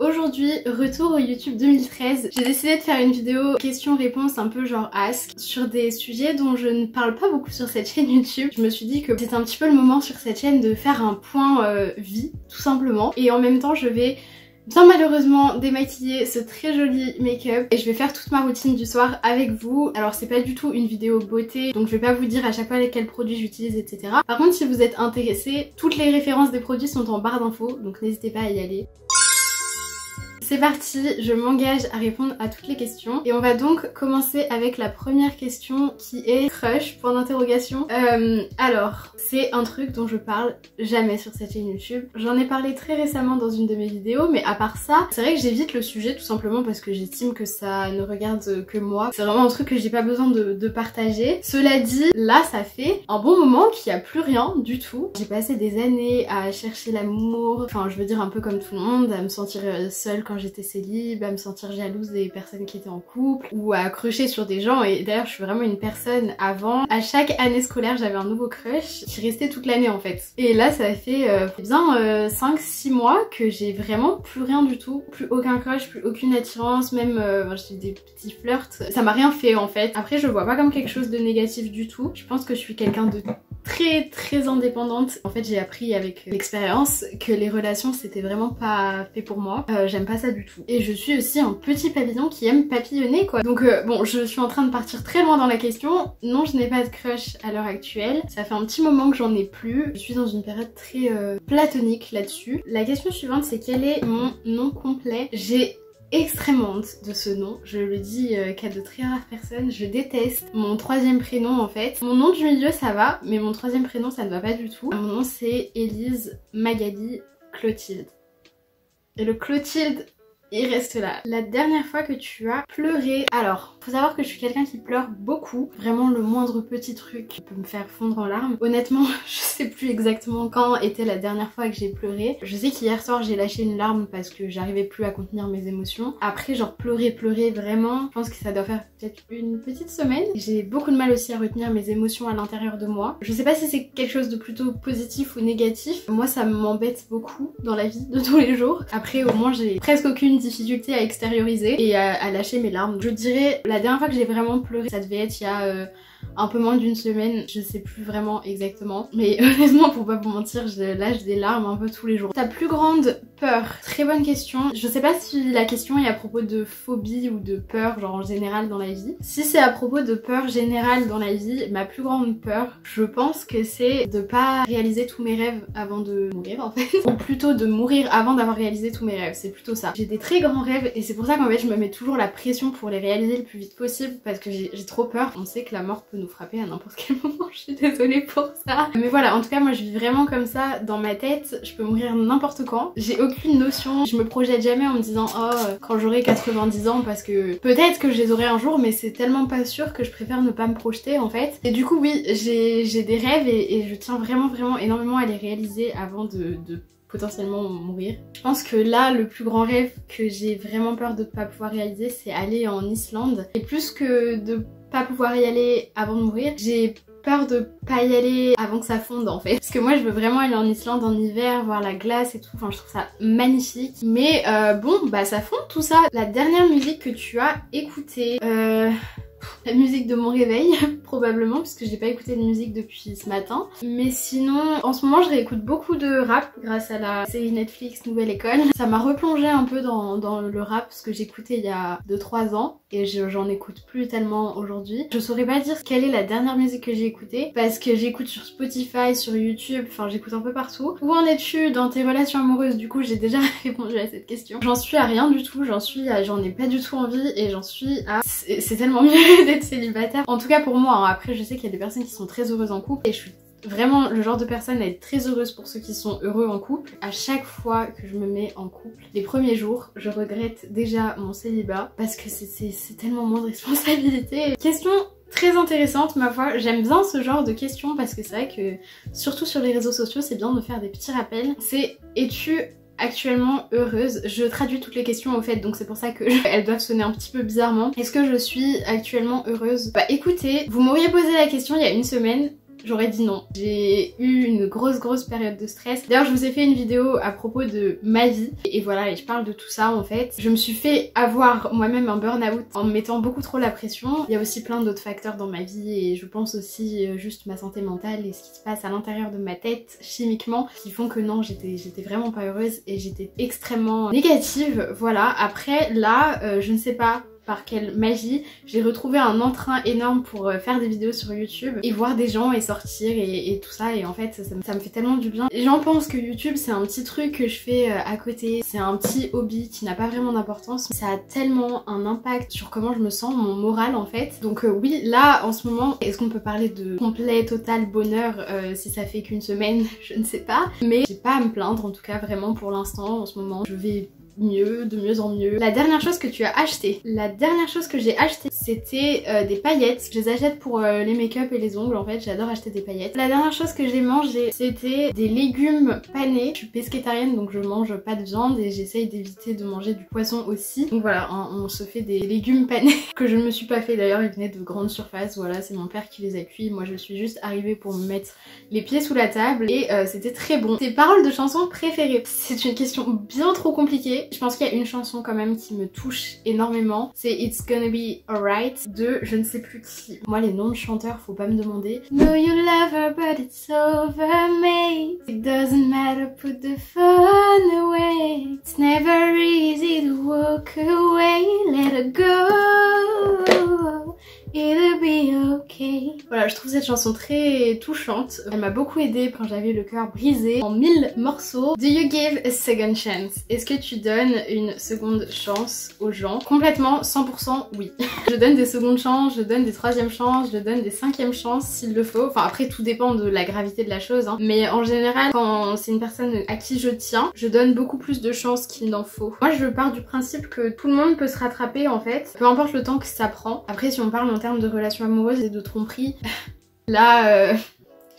Aujourd'hui, retour au YouTube 2013, j'ai décidé de faire une vidéo questions-réponses un peu genre ask sur des sujets dont je ne parle pas beaucoup sur cette chaîne YouTube. Je me suis dit que c'était un petit peu le moment sur cette chaîne de faire un point vie, tout simplement. Et en même temps, je vais bien malheureusement démaquiller ce très joli make-up et je vais faire toute ma routine du soir avec vous. Alors c'est pas du tout une vidéo beauté, donc je vais pas vous dire à chaque fois quels produits j'utilise, etc. Par contre, si vous êtes intéressés, toutes les références des produits sont en barre d'infos, donc n'hésitez pas à y aller. C'est parti, je m'engage à répondre à toutes les questions et on va donc commencer avec la première question qui est crush, point d'interrogation. Alors, c'est un truc dont je parle jamais sur cette chaîne YouTube. J'en ai parlé très récemment dans une de mes vidéos, mais à part ça, c'est vrai que j'évite le sujet tout simplement parce que j'estime que ça ne regarde que moi. C'est vraiment un truc que j'ai pas besoin de partager. Cela dit, là ça fait un bon moment qu'il n'y a plus rien du tout. J'ai passé des années à chercher l'amour, enfin je veux dire un peu comme tout le monde, à me sentir seule quand j'étais célib, à me sentir jalouse des personnes qui étaient en couple ou à crusher sur des gens. Et d'ailleurs je suis vraiment une personne avant, à chaque année scolaire j'avais un nouveau crush qui restait toute l'année en fait. Et là ça fait bien 5-6 mois que j'ai vraiment plus rien du tout, plus aucun crush, plus aucune attirance, même j'ai des petits flirts, ça m'a rien fait en fait. Après je le vois pas comme quelque chose de négatif du tout, je pense que je suis quelqu'un de très indépendante. En fait j'ai appris avec l'expérience que les relations c'était vraiment pas fait pour moi, j'aime pas ça du tout. Et je suis aussi un petit papillon qui aime papillonner quoi. Donc bon, je suis en train de partir très loin dans la question. Non, je n'ai pas de crush à l'heure actuelle, ça fait un petit moment que j'en ai plus, je suis dans une période très platonique là-dessus. La question suivante c'est quel est mon nom complet. J'ai extrêmement honte de ce nom, je le dis qu'à de très rares personnes, je déteste mon troisième prénom en fait. Mon nom du milieu ça va, mais mon troisième prénom ça ne va pas du tout. Mon nom c'est Élise Magali Clotilde. Et le Clotilde, il reste là. La dernière fois que tu as pleuré, alors faut savoir que je suis quelqu'un qui pleure beaucoup, vraiment le moindre petit truc peut me faire fondre en larmes. Honnêtement je sais plus exactement quand était la dernière fois que j'ai pleuré. Je sais qu'hier soir j'ai lâché une larme parce que j'arrivais plus à contenir mes émotions. Après genre pleurer vraiment, je pense que ça doit faire peut-être une petite semaine. J'ai beaucoup de mal aussi à retenir mes émotions à l'intérieur de moi. Je sais pas si c'est quelque chose de plutôt positif ou négatif, moi ça m'embête beaucoup dans la vie de tous les jours. Après au moins j'ai presque aucune difficulté à extérioriser et à lâcher mes larmes. Je dirais la dernière fois que j'ai vraiment pleuré ça devait être il y a un peu moins d'une semaine, je sais plus vraiment exactement, mais honnêtement pour pas vous mentir je lâche des larmes un peu tous les jours. Ta plus grande peur? Très bonne question. Je sais pas si la question est à propos de phobie ou de peur genre en général dans la vie. Si c'est à propos de peur générale dans la vie, ma plus grande peur je pense que c'est de pas réaliser tous mes rêves avant de mourir en fait. Ou plutôt de mourir avant d'avoir réalisé tous mes rêves, c'est plutôt ça. J'ai des très grands rêves et c'est pour ça qu'en fait je me mets toujours la pression pour les réaliser le plus vite possible parce que j'ai trop peur. On sait que la mort peut nous frapper à n'importe quel moment, je suis désolée pour ça. Mais voilà, en tout cas moi je vis vraiment comme ça dans ma tête, je peux mourir n'importe quand. J'ai aucune notion, je me projette jamais en me disant oh quand j'aurai 90 ans parce que peut-être que je les aurai un jour mais c'est tellement pas sûr que je préfère ne pas me projeter en fait. Et du coup oui, j'ai des rêves et je tiens vraiment énormément à les réaliser avant de potentiellement mourir. Je pense que là le plus grand rêve que j'ai vraiment peur de pas pouvoir réaliser c'est aller en Islande. Et plus que de pas pouvoir y aller avant de mourir, j'ai peur de pas y aller avant que ça fonde en fait. Parce que moi je veux vraiment aller en Islande en hiver, voir la glace et tout, enfin je trouve ça magnifique. Mais bon bah ça fonde tout ça. La dernière musique que tu as écoutée, la musique de mon réveil probablement parce que j'ai pas écouté de musique depuis ce matin. Mais sinon en ce moment je réécoute beaucoup de rap grâce à la série Netflix Nouvelle École. Ça m'a replongé un peu dans le rap parce que j'écoutais il y a 2-3 ans et j'en écoute plus tellement aujourd'hui. Je saurais pas dire quelle est la dernière musique que j'ai écoutée parce que j'écoute sur Spotify, sur YouTube, enfin j'écoute un peu partout. Où en es-tu dans tes relations amoureuses? Du coup j'ai déjà répondu à cette question. J'en suis à rien du tout, j'en ai pas du tout envie et j'en suis à... C'est tellement mieux d'être célibataire. En tout cas pour moi, hein. Après je sais qu'il y a des personnes qui sont très heureuses en couple et je suis vraiment le genre de personne à être très heureuse pour ceux qui sont heureux en couple. À chaque fois que je me mets en couple, les premiers jours, je regrette déjà mon célibat parce que c'est tellement moins de responsabilité. Question très intéressante ma foi, j'aime bien ce genre de questions parce que c'est vrai que surtout sur les réseaux sociaux c'est bien de faire des petits rappels. C'est es-tu actuellement heureuse? Je traduis toutes les questions au fait donc c'est pour ça que elles doivent sonner un petit peu bizarrement. Est-ce que je suis actuellement heureuse? Bah écoutez, vous m'auriez posé la question il y a une semaine, j'aurais dit non. J'ai eu une grosse période de stress. D'ailleurs je vous ai fait une vidéo à propos de ma vie et voilà, et je parle de tout ça en fait. Je me suis fait avoir moi-même un burn-out en me mettant beaucoup trop la pression. Il y a aussi plein d'autres facteurs dans ma vie et je pense aussi juste ma santé mentale et ce qui se passe à l'intérieur de ma tête chimiquement qui font que non, j'étais vraiment pas heureuse et j'étais extrêmement négative. Voilà, après là, je ne sais pas par quelle magie, j'ai retrouvé un entrain énorme pour faire des vidéos sur YouTube et voir des gens et sortir et tout ça, et en fait ça me fait tellement du bien. Les gens pensent que YouTube c'est un petit truc que je fais à côté, c'est un petit hobby qui n'a pas vraiment d'importance, mais ça a tellement un impact sur comment je me sens, mon moral en fait. Donc oui, là en ce moment, est-ce qu'on peut parler de complet, total bonheur si ça fait qu'une semaine, je ne sais pas, mais j'ai pas à me plaindre en tout cas vraiment pour l'instant. En ce moment je vais mieux, de mieux en mieux. La dernière chose que tu as acheté, la dernière chose que j'ai acheté, c'était des paillettes. Je les achète pour les make-up et les ongles en fait, j'adore acheter des paillettes. La dernière chose que j'ai mangé, c'était des légumes panés. Je suis pescétarienne donc je mange pas de viande et j'essaye d'éviter de manger du poisson aussi. Donc voilà, on se fait des légumes panés que je ne me suis pas fait d'ailleurs, ils venaient de grandes surfaces. Voilà, c'est mon père qui les a cuits. Moi je suis juste arrivée pour me mettre les pieds sous la table et c'était très bon. Tes paroles de chansons préférées, c'est une question bien trop compliquée. Je pense qu'il y a une chanson quand même qui me touche énormément, c'est It's Gonna Be Alright de je ne sais plus qui. Moi les noms de chanteurs faut pas me demander. No you love her but it's over mate. It doesn't matter, put the phone away. It's never easy to walk away. Let her go. It'll be okay. Voilà, je trouve cette chanson très touchante. Elle m'a beaucoup aidée quand j'avais le cœur brisé en 1000 morceaux. Do you give a second chance? Est-ce que tu donnes une seconde chance aux gens? Complètement, 100% oui. Je donne des secondes chances, je donne des troisièmes chances, je donne des cinquièmes chances s'il le faut. Enfin après tout dépend de la gravité de la chose hein. Mais en général quand c'est une personne à qui je tiens, je donne beaucoup plus de chances qu'il n'en faut. Moi je pars du principe que tout le monde peut se rattraper en fait, peu importe le temps que ça prend. Après si on parle en termes de relations amoureuses et de tromperie, là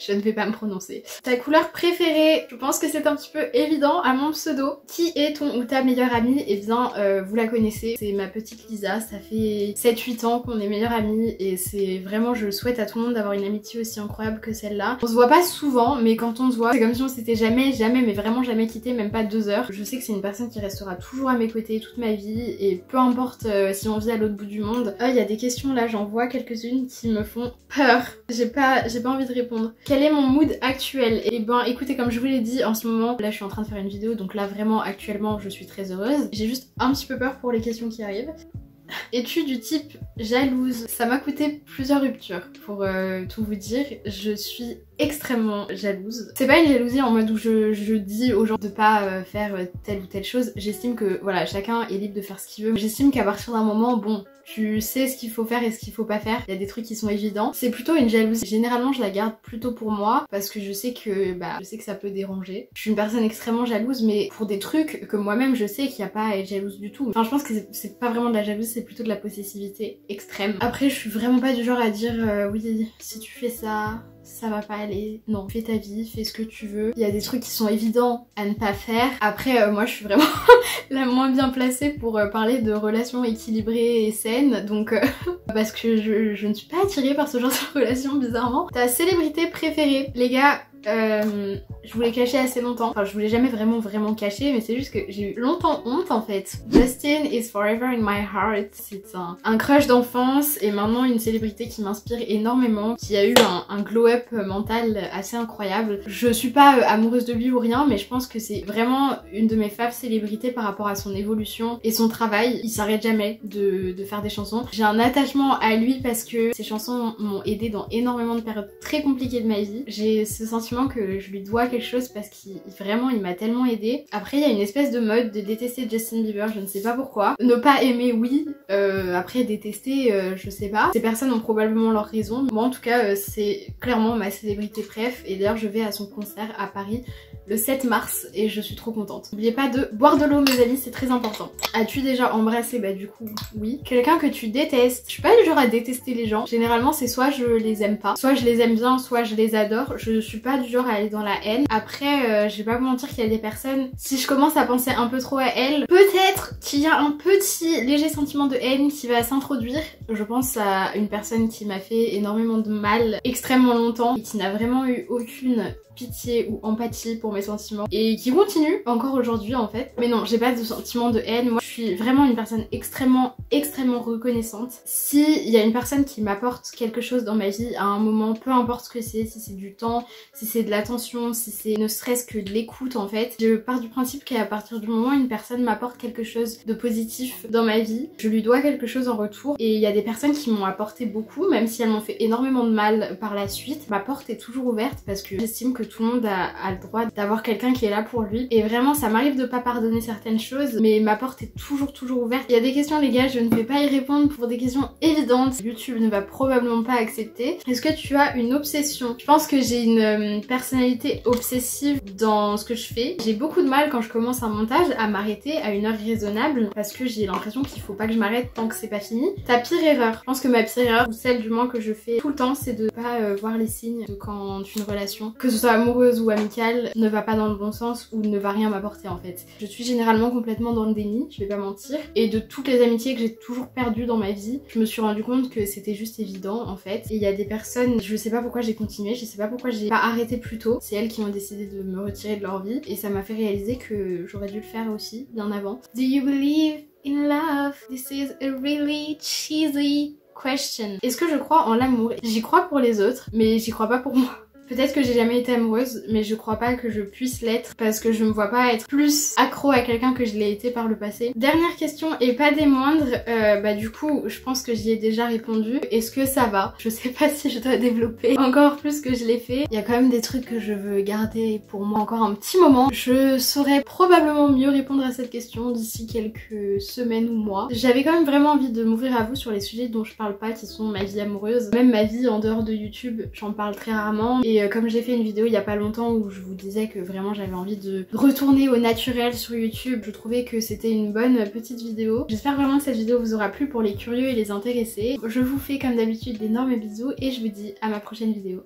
je ne vais pas me prononcer. Ta couleur préférée, je pense que c'est un petit peu évident à mon pseudo. Qui est ton ou ta meilleure amie? Eh bien, vous la connaissez, c'est ma petite Lisa. Ça fait 7-8 ans qu'on est meilleures amies et c'est vraiment, je souhaite à tout le monde d'avoir une amitié aussi incroyable que celle-là. On se voit pas souvent, mais quand on se voit, c'est comme si on s'était jamais, mais vraiment jamais quitté, même pas 2 heures. Je sais que c'est une personne qui restera toujours à mes côtés toute ma vie et peu importe si on vit à l'autre bout du monde. Il y a des questions là, j'en vois quelques-unes qui me font peur. J'ai pas envie de répondre. Quel est mon mood actuel? Et ben écoutez, comme je vous l'ai dit, en ce moment, là je suis en train de faire une vidéo, donc là vraiment actuellement je suis très heureuse. J'ai juste un petit peu peur pour les questions qui arrivent. Es-tu du type jalouse? Ça m'a coûté plusieurs ruptures pour tout vous dire. Je suis extrêmement jalouse. C'est pas une jalousie en mode où je dis aux gens de pas faire telle ou telle chose. J'estime que voilà, chacun est libre de faire ce qu'il veut. J'estime qu'à partir d'un moment, bon, tu sais ce qu'il faut faire et ce qu'il faut pas faire. Il y a des trucs qui sont évidents. C'est plutôt une jalousie. Généralement, je la garde plutôt pour moi parce que je sais que ça peut déranger. Je suis une personne extrêmement jalouse, mais pour des trucs que moi-même je sais qu'il n'y a pas à être jalouse du tout. Enfin, je pense que c'est pas vraiment de la jalousie, c'est plutôt de la possessivité extrême. Après, je suis vraiment pas du genre à dire oui, si tu fais ça, ça va pas aller. Non, fais ta vie, fais ce que tu veux. Il y a des trucs qui sont évidents à ne pas faire. Après, moi je suis vraiment la moins bien placée pour parler de relations équilibrées et saines. Donc, parce que je ne suis pas attirée par ce genre de relation bizarrement. Ta célébrité préférée? Les gars, je voulais cacher assez longtemps. Enfin, je voulais jamais vraiment cacher, mais c'est juste que j'ai eu longtemps honte en fait. Justin is forever in my heart. C'est un crush d'enfance et maintenant une célébrité qui m'inspire énormément, qui a eu un glow-up mental assez incroyable. Je suis pas amoureuse de lui ou rien, mais je pense que c'est vraiment une de mes faves célébrités par rapport à son évolution et son travail. Il s'arrête jamais de faire des chansons. J'ai un attachement à lui parce que ses chansons m'ont aidé dans énormément de périodes très compliquées de ma vie. J'ai ce sentiment que je lui dois quelque chose parce qu'il m'a tellement aidé. Après il y a une espèce de mode de détester Justin Bieber, je ne sais pas pourquoi. Ne pas aimer oui, après détester je sais pas. Ces personnes ont probablement leurs raisons. Moi en tout cas c'est clairement ma célébrité préf et d'ailleurs je vais à son concert à Paris le 7 mars et je suis trop contente. N'oubliez pas de boire de l'eau mes amis, c'est très important. As-tu déjà embrassé? Bah du coup oui. Quelqu'un que tu détestes? Je suis pas du genre à détester les gens. Généralement c'est soit je les aime pas, soit je les aime bien, soit je les adore. Je suis pas du genre à aller dans la haine. Après je vais pas vous mentir qu'il y a des personnes, si je commence à penser un peu trop à elles, peut-être qu'il y a un petit léger sentiment de haine qui va s'introduire. Je pense à une personne qui m'a fait énormément de mal extrêmement longtemps et qui n'a vraiment eu aucune pitié ou empathie pour mes sentiments et qui continue encore aujourd'hui en fait. Mais non, j'ai pas de sentiment de haine. Moi je suis vraiment une personne extrêmement reconnaissante. Si il y a une personne qui m'apporte quelque chose dans ma vie à un moment, peu importe ce que c'est, si c'est du temps, si c'est de l'attention, si c'est ne serait-ce que de l'écoute en fait, je pars du principe qu'à partir du moment où une personne m'apporte quelque chose de positif dans ma vie, je lui dois quelque chose en retour. Et il y a des personnes qui m'ont apporté beaucoup, même si elles m'ont fait énormément de mal par la suite. Ma porte est toujours ouverte parce que j'estime que tout le monde a le droit d'avoir quelqu'un qui est là pour lui. Et vraiment ça m'arrive de pas pardonner certaines choses, mais ma porte est toujours ouverte. Il y a des questions les gars, je ne vais pas y répondre pour des questions évidentes. YouTube ne va probablement pas accepter. Est-ce que tu as une obsession? Je pense que j'ai une personnalité obsessive dans ce que je fais. J'ai beaucoup de mal quand je commence un montage à m'arrêter à une heure raisonnable parce que j'ai l'impression qu'il faut pas que je m'arrête tant que c'est pas fini. Ta pire erreur? Je pense que ma pire erreur, ou celle du moins que je fais tout le temps, c'est de pas voir les signes de quand une relation, que ce soit amoureuse ou amicale, ne va pas dans le bon sens ou ne va rien m'apporter en fait. Je suis généralement complètement dans le déni, je vais pas mentir. Et de toutes les amitiés que j'ai toujours perdues dans ma vie, je me suis rendu compte que c'était juste évident en fait. Et il y a des personnes, je sais pas pourquoi j'ai continué, je sais pas pourquoi j'ai pas arrêté plus tôt. C'est elles qui ont décidé de me retirer de leur vie et ça m'a fait réaliser que j'aurais dû le faire aussi bien avant. Do you believe in love? This is a really cheesy question. Est-ce que je crois en l'amour? J'y crois pour les autres, mais j'y crois pas pour moi. Peut-être que j'ai jamais été amoureuse, mais je crois pas que je puisse l'être parce que je me vois pas être plus accro à quelqu'un que je l'ai été par le passé. Dernière question et pas des moindres, bah du coup je pense que j'y ai déjà répondu. Est-ce que ça va? Je sais pas si je dois développer encore plus que je l'ai fait. Il y a quand même des trucs que je veux garder pour moi encore un petit moment. Je saurais probablement mieux répondre à cette question d'ici quelques semaines ou mois. J'avais quand même vraiment envie de m'ouvrir à vous sur les sujets dont je parle pas, qui sont ma vie amoureuse. Même ma vie en dehors de YouTube, j'en parle très rarement. Et comme j'ai fait une vidéo il y a pas longtemps où je vous disais que vraiment j'avais envie de retourner au naturel sur YouTube, je trouvais que c'était une bonne petite vidéo. J'espère vraiment que cette vidéo vous aura plu pour les curieux et les intéressés. Je vous fais comme d'habitude d'énormes bisous et je vous dis à ma prochaine vidéo.